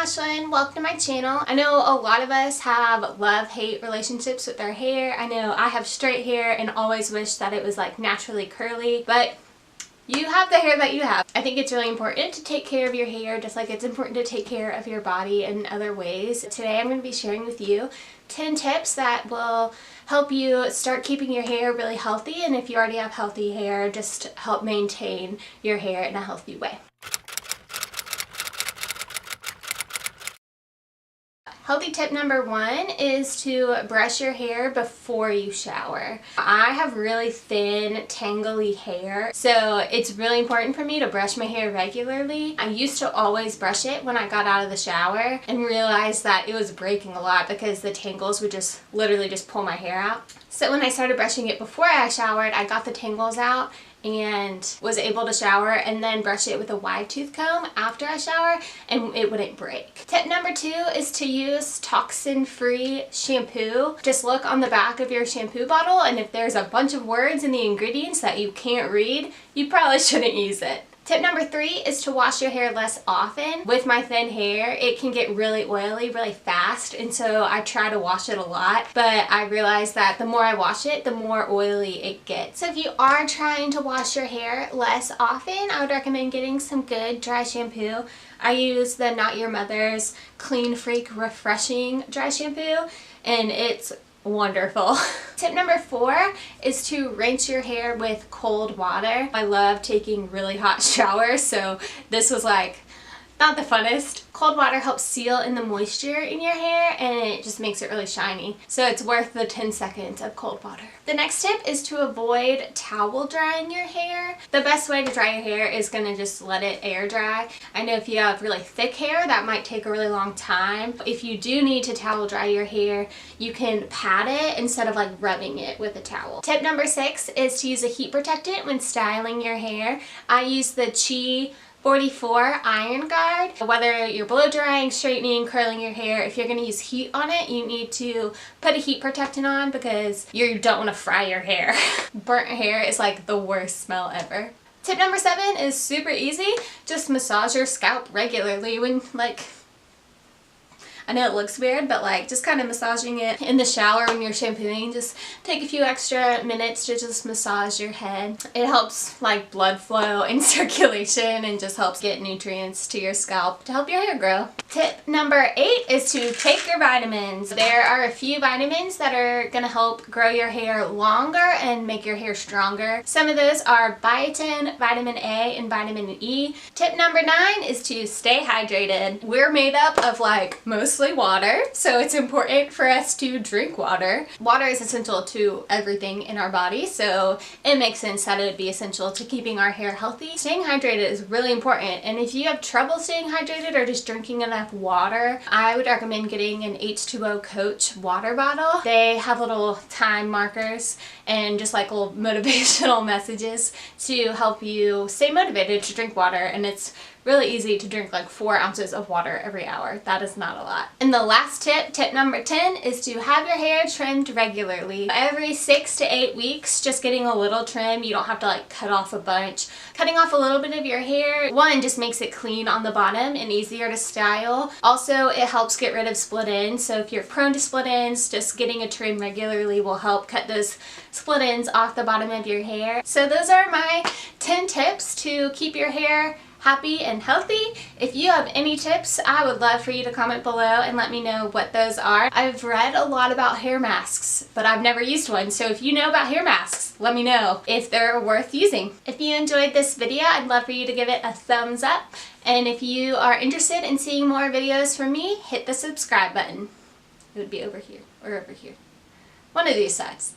Ashlyn, welcome to my channel. I know a lot of us have love-hate relationships with our hair. I know I have straight hair and always wish that it was like naturally curly, but you have the hair that you have. I think it's really important to take care of your hair just like it's important to take care of your body in other ways. Today I'm going to be sharing with you 10 tips that will help you start keeping your hair really healthy, and if you already have healthy hair, just help maintain your hair in a healthy way. Healthy tip number 1 is to brush your hair before you shower. I have really thin, tangly hair, so it's really important for me to brush my hair regularly. I used to always brush it when I got out of the shower and realized that it was breaking a lot because the tangles would just literally just pull my hair out. So when I started brushing it before I showered, I got the tangles out and was able to shower and then brush it with a wide tooth comb after I shower, and it wouldn't break. Tip number 2 is to use toxin-free shampoo. Just look on the back of your shampoo bottle, and if there's a bunch of words in the ingredients that you can't read, you probably shouldn't use it. Tip number 3 is to wash your hair less often. With my thin hair, it can get really oily really fast, and so I try to wash it a lot, but I realize that the more I wash it, the more oily it gets. So if you are trying to wash your hair less often, I would recommend getting some good dry shampoo. I use the Not Your Mother's Clean Freak Refreshing Dry Shampoo, and it's wonderful. Tip number 4 is to rinse your hair with cold water. I love taking really hot showers, so this was like not the funnest. Cold water helps seal in the moisture in your hair, and it just makes it really shiny. So it's worth the 10 seconds of cold water. The next tip is to avoid towel drying your hair. The best way to dry your hair is gonna just let it air dry. I know if you have really thick hair, that might take a really long time. If you do need to towel dry your hair, you can pat it instead of like rubbing it with a towel. Tip number 6 is to use a heat protectant when styling your hair. I use the Chi 44 Iron Guard. Whether you're blow drying, straightening, curling your hair, if you're going to use heat on it, you need to put a heat protectant on because you don't want to fry your hair. Burnt hair is like the worst smell ever. Tip number 7 is super easy. Just massage your scalp regularly when I know it looks weird, but like just kind of massaging it in the shower when you're shampooing. Just take a few extra minutes to just massage your head. It helps like blood flow and circulation, and just helps get nutrients to your scalp to help your hair grow. Tip number 8 is to take your vitamins. There are a few vitamins that are going to help grow your hair longer and make your hair stronger. Some of those are biotin, vitamin A, and vitamin E. Tip number 9 is to stay hydrated. We're made up of like mostly water, so it's important for us to drink water. Water is essential to everything in our body, so it makes sense that it would be essential to keeping our hair healthy. Staying hydrated is really important, and if you have trouble staying hydrated or just drinking enough water, I would recommend getting an H2O Coach water bottle. They have little time markers and just like little motivational messages to help you stay motivated to drink water, and it's really easy to drink like 4 ounces of water every hour. That is not a lot. And the last tip, tip number 10, is to have your hair trimmed regularly. Every 6 to 8 weeks, just getting a little trim. You don't have to like cut off a bunch. Cutting off a little bit of your hair, 1, just makes it clean on the bottom and easier to style. Also, it helps get rid of split ends. So if you're prone to split ends, just getting a trim regularly will help cut those split ends off the bottom of your hair. So those are my 10 tips to keep your hair happy and healthy. If you have any tips, I would love for you to comment below and let me know what those are. I've read a lot about hair masks, but I've never used one, so if you know about hair masks, let me know if they're worth using. If you enjoyed this video, I'd love for you to give it a thumbs up, and if you are interested in seeing more videos from me, hit the subscribe button. It would be over here or over here. One of these sides.